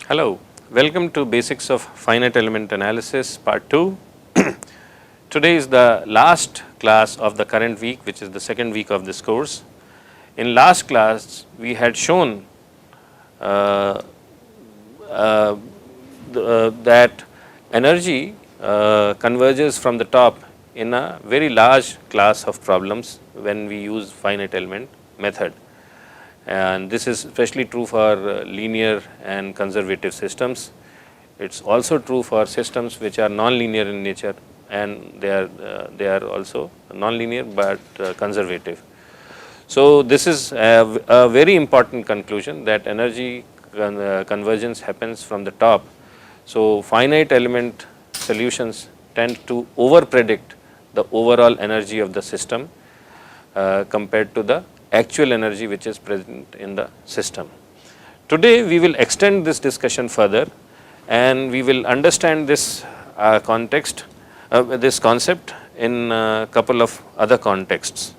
Hello, welcome to Basics of Finite Element Analysis Part 2. Today is the last class of the current week, which is the second week of this course. In last class, we had shown uh, that energy converges from the top in a very large class of problems when we use finite element method. And this is especially true for linear and conservative systems. It's also true for systems which are non-linear in nature, and they are also non-linear but conservative. So this is a very important conclusion, that energy convergence happens from the top. So finite element solutions tend to over predict the overall energy of the system compared to the actual energy which is present in the system. Today we will extend this discussion further, and we will understand this this concept in a couple of other contexts.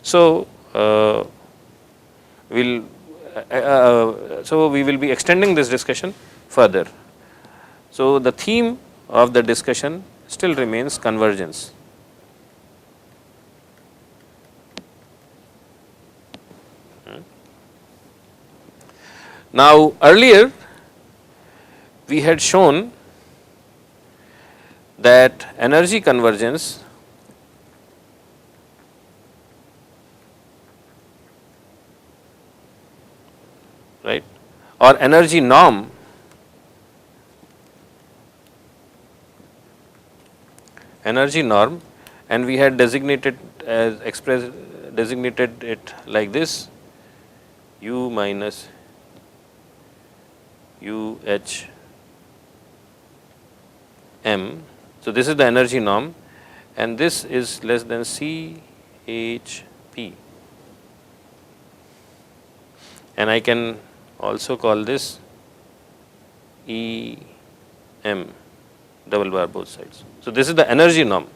So we will be extending this discussion further. So the theme of the discussion still remains convergence. Now earlier we had shown that energy convergence or energy norm and we had designated it like this: U minus UH M. So this is the energy norm, and this is less than CHP, and I can also call this EM, double bar both sides. So this is the energy norm,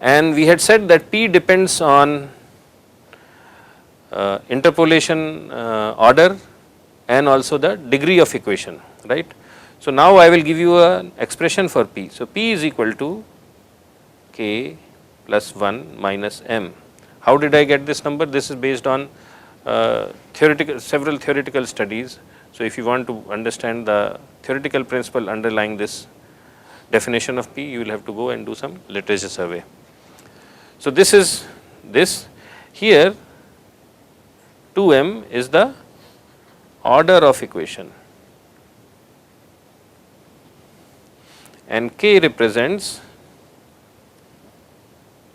and we had said that P depends on interpolation order and also the degree of equation, right. So now I will give you an expression for P. So P is equal to K plus 1 minus M. How did I get this number? This is based on several theoretical studies. So if you want to understand the theoretical principle underlying this definition of P, you will have to go and do some literature survey. So this is this. Here 2M is the order of equation, and K represents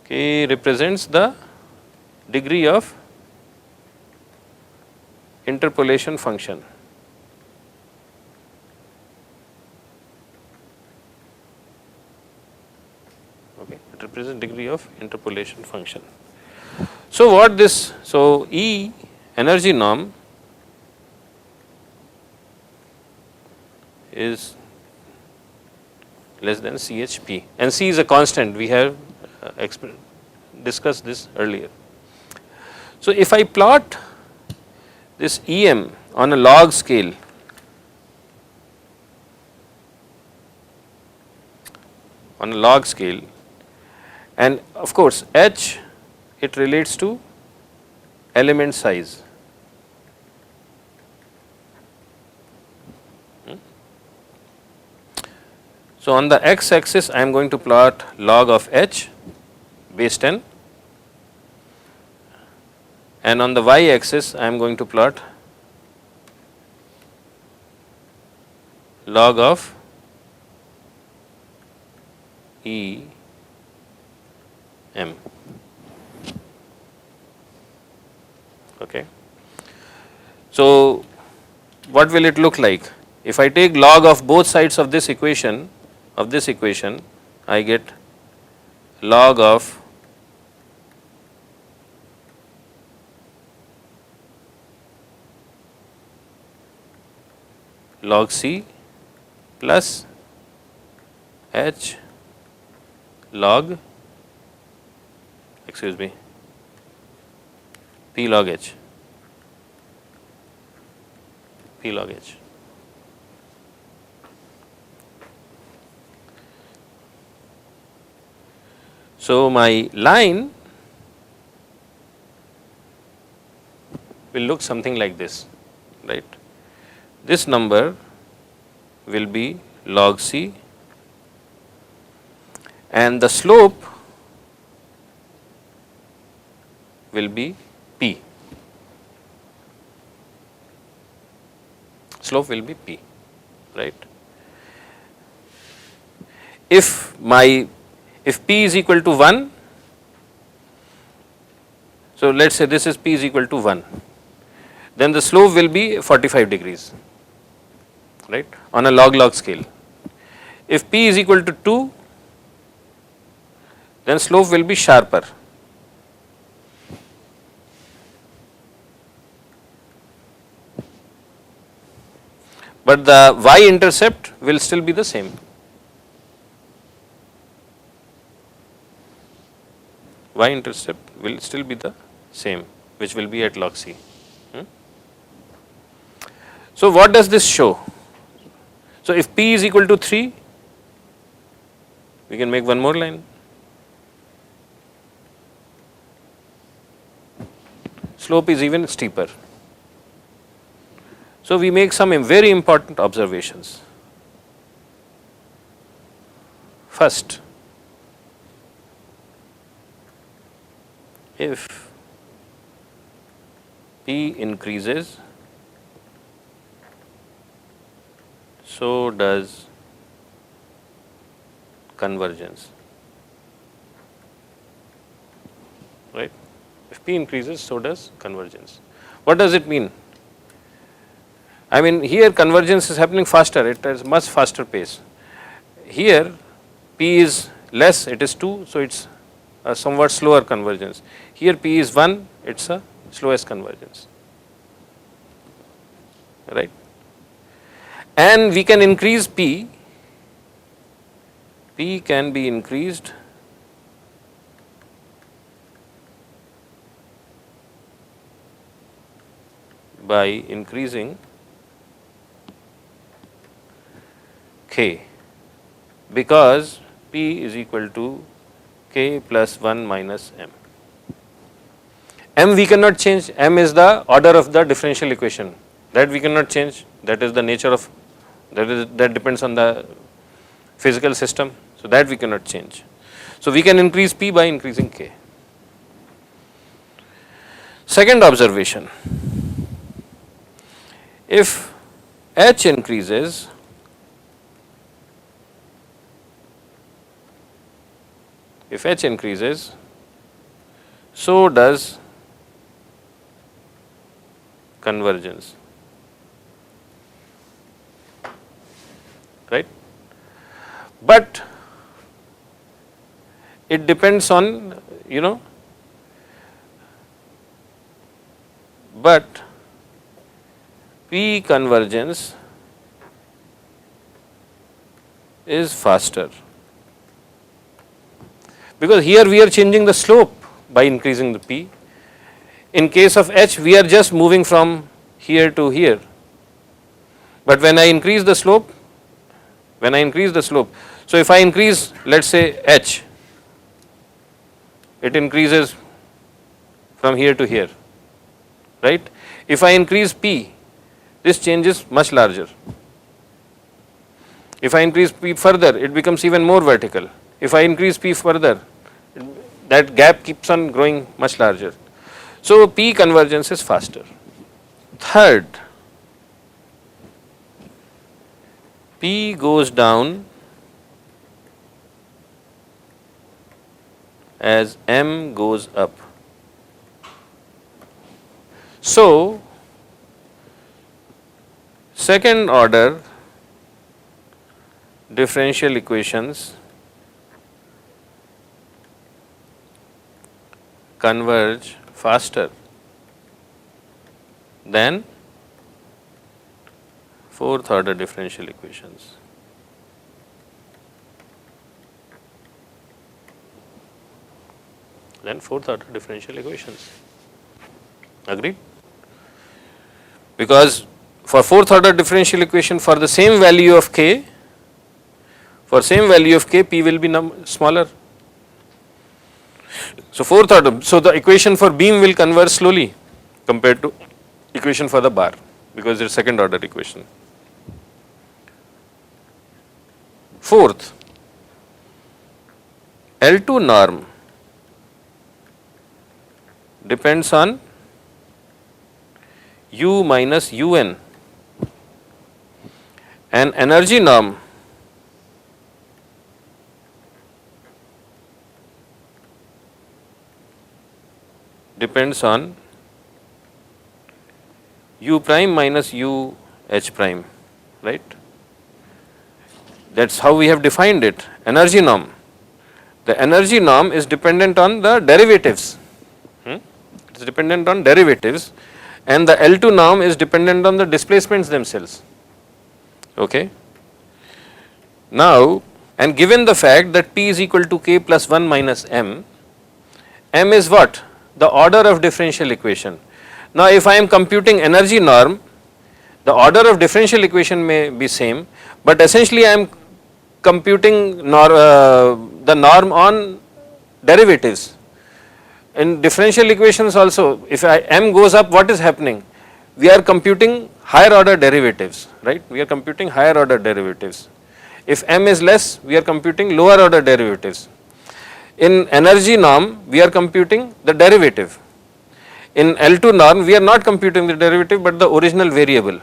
the degree of interpolation function. Okay, it represents degree of interpolation function. So what this? So E energy norm is less than CHP, and C is a constant. We have discussed this earlier. So if I plot this EM on a log scale, and of course H, it relates to element size. So on the x axis I am going to plot log of H base 10, and on the y axis I am going to plot log of E M. Okay. So what will it look like? If I take log of both sides of this equation, I get log of log C plus H log, P log H. So, my line will look something like this, right. This number will be log C and the slope will be P. Slope will be P, right. If P is equal to 1, so let us say this is P is equal to 1, then the slope will be 45 degrees, right, on a log scale. If P is equal to 2, then slope will be sharper. But the y-intercept will still be the same. Y-intercept will still be the same, which will be at log C. So, what does this show? So, if P is equal to 3, we can make one more line. Slope is even steeper. So, we make some very important observations. First, if P increases, so does convergence, right. If P increases, so does convergence. What does it mean? I mean, here convergence is happening faster, it has much faster pace. Here P is less, it is 2, so it is a somewhat slower convergence. Here P is 1, it is a slowest convergence, right. And we can increase P can be increased by increasing K, because P is equal to K plus 1 minus M. M we cannot change, M is the order of the differential equation, that we cannot change, that is the nature of, that depends on the physical system, so that we cannot change. So, we can increase P by increasing K. Second observation, if H increases, so does convergence, right. But it depends on, but P convergence is faster, because here we are changing the slope by increasing the P. In case of H, we are just moving from here to here, but when I increase the slope, so if I increase, let us say H, it increases from here to here, right. If I increase P, this change is much larger. If I increase P further, it becomes even more vertical. If I increase P further, that gap keeps on growing much larger. So, P convergence is faster. Third, P goes down as M goes up. So, second order differential equations converge faster than fourth order differential equations. Agreed? Because for fourth order differential equation, for the same value of K, P will be smaller. So fourth order, so the equation for beam will converge slowly compared to equation for the bar because it's second order equation. Fourth, L2 norm depends on U minus UN, and energy norm depends on U prime minus U H prime, right? That's how we have defined it, energy norm. The energy norm is dependent on the derivatives. It is dependent on derivatives, and the L2 norm is dependent on the displacements themselves. Okay. Now, and given the fact that P is equal to K plus 1 minus M, M is what? The order of differential equation. Now, if I am computing energy norm, the order of differential equation may be same, but essentially I am computing the norm on derivatives. In differential equations also, if M goes up, what is happening? We are computing higher order derivatives, right? We are computing higher order derivatives. If M is less, we are computing lower order derivatives. In energy norm, we are computing the derivative. In L2 norm, we are not computing the derivative but the original variable.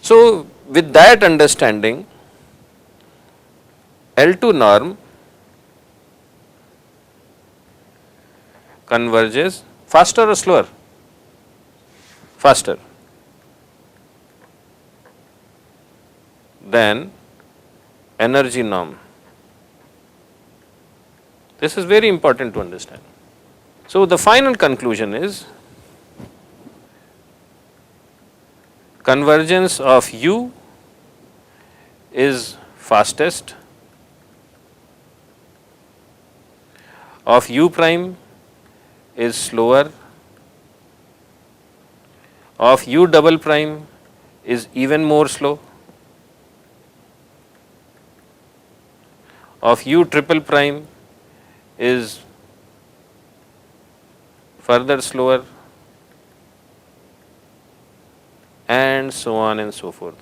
So, with that understanding, L2 norm converges faster or slower? Faster than energy norm. This is very important to understand. So, the final conclusion is convergence of U is fastest, of U prime is slower, of U double prime is even more slow, of U triple prime is further slower, and so on and so forth.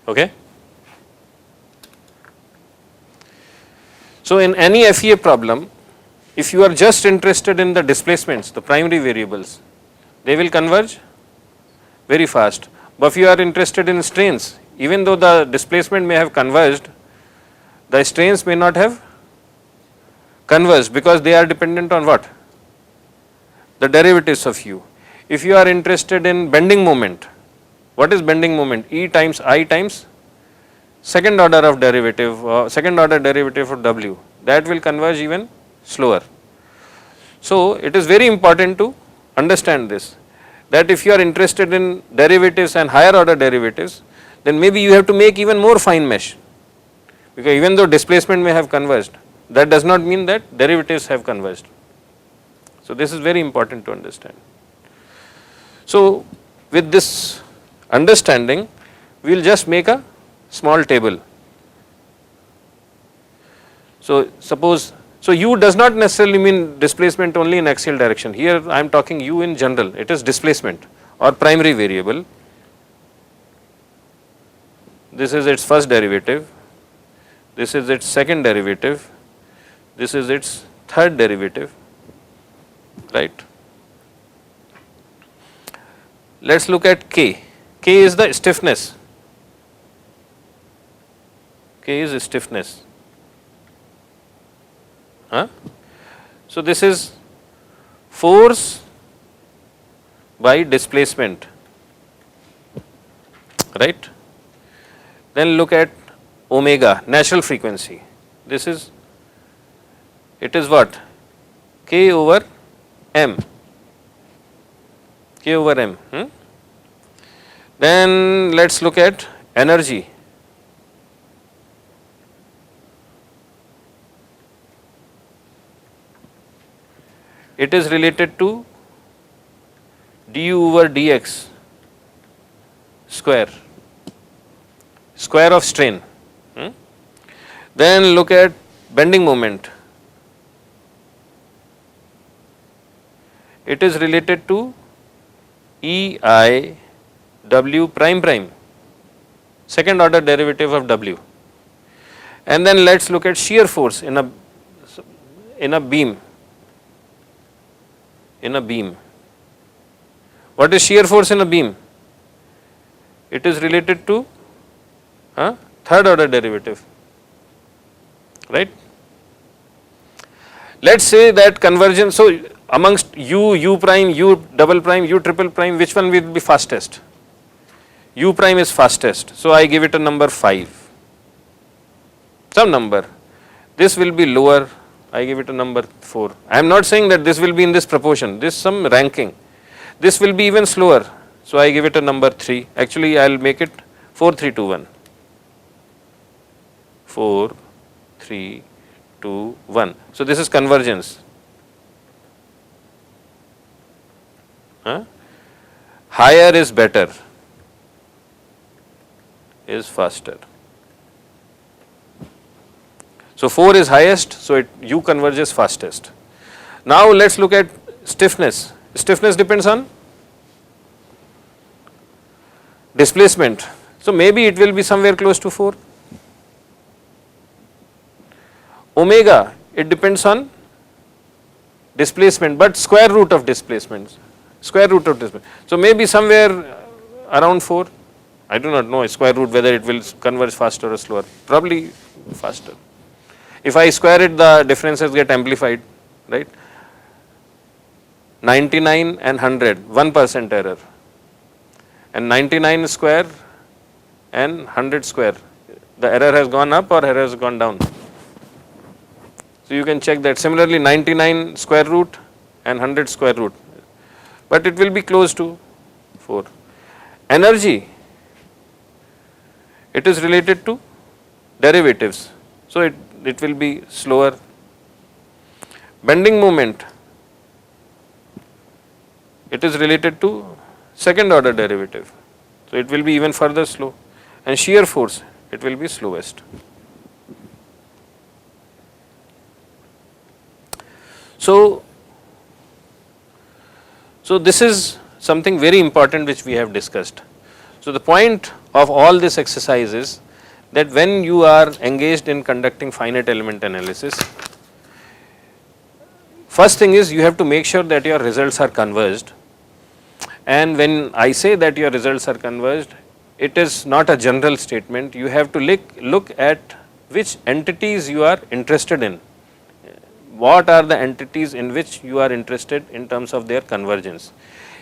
Okay? So, in any FEA problem, if you are just interested in the displacements, the primary variables, they will converge very fast. But if you are interested in strains, even though the displacement may have converged, the strains may not have converged because they are dependent on what? The derivatives of U. If you are interested in bending moment, what is bending moment? E times I times second order of derivative, second order derivative of W, that will converge even slower. So, it is very important to understand this, that if you are interested in derivatives and higher order derivatives, then maybe you have to make even more fine mesh, because even though displacement may have converged, that does not mean that derivatives have converged. So, this is very important to understand. So, with this understanding, we will just make a small table. So, suppose, so U does not necessarily mean displacement only in axial direction. Here I am talking U in general, it is displacement or primary variable. This is its first derivative, this is its second derivative, this is its third derivative, right. Let us look at K. K is the stiffness. K is stiffness. So, this is force by displacement, right. Then look at omega, natural frequency. This is, it is what? K over M. K over M. Then let us look at energy. It is related to du over dx square. square of strain. Then look at bending moment. It is related to EI W prime prime, second order derivative of W. And then let us look at shear force in a beam. What is shear force in a beam? It is related to third order derivative, right? Let us say that convergence, so amongst U prime, U double prime, U triple prime, which one will be fastest? U prime is fastest, so I give it a number 5, some number. This will be lower, I give it a number 4. I am not saying that this will be in this proportion, this is some ranking. This will be even slower, so I give it a number 3. Actually, I will make it 4, 3, 2, 1. 4, 3, 2, 1. So this is convergence. Higher is better, is faster. So 4 is highest, so U converges fastest. Now let us look at stiffness. Stiffness depends on displacement. So maybe it will be somewhere close to 4. Omega, it depends on displacement, but square root of displacement. So maybe somewhere around 4. I do not know square root whether it will converge faster or slower, probably faster. If I square it, the differences get amplified, right? 99 and 100, 1% error, and 99 square and 100 square, the error has gone up or error has gone down. So you can check that. Similarly, 99 square root and 100 square root, but it will be close to 4. Energy, it is related to derivatives, so it will be slower. Bending moment, it is related to second order derivative, so it will be even further slow. And shear force, it will be slowest. So this is something very important which we have discussed. So the point of all this exercise is that when you are engaged in conducting finite element analysis, first thing is you have to make sure that your results are converged. And when I say that your results are converged, it is not a general statement. You have to look at which entities you are interested in. What are the entities in which you are interested in terms of their convergence?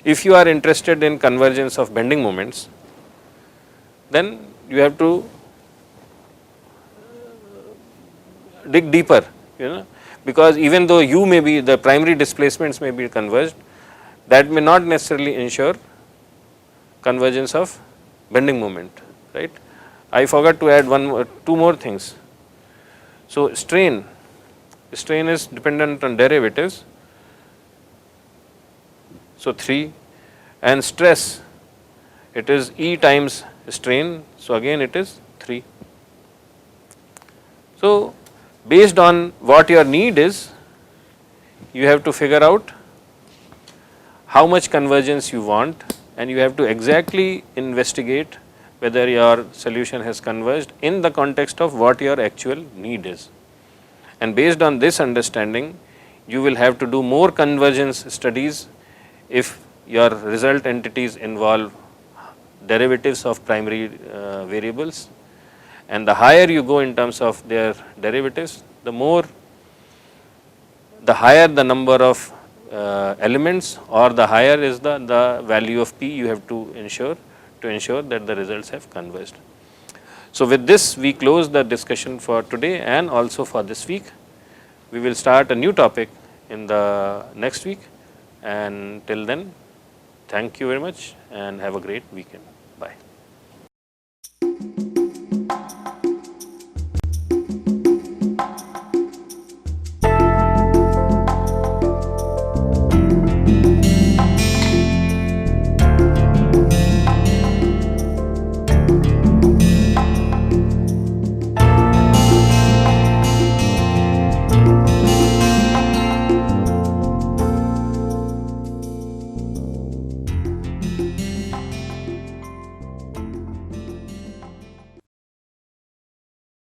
If you are interested in convergence of bending moments, then you have to dig deeper, because even though U may be, the primary displacements may be converged, that may not necessarily ensure convergence of bending moment, right? I forgot to add two more things. So strain is dependent on derivatives, so 3, and stress, it is E times strain, so again it is 3. So based on what your need is, you have to figure out how much convergence you want, and you have to exactly investigate whether your solution has converged in the context of what your actual need is. And based on this understanding, you will have to do more convergence studies if your result entities involve derivatives of primary variables, and the higher you go in terms of their derivatives, the higher the number of elements, or the higher is the value of P you have to ensure that the results have converged. So with this, we close the discussion for today and also for this week. We will start a new topic in the next week, and till then, thank you very much and have a great weekend. Bye.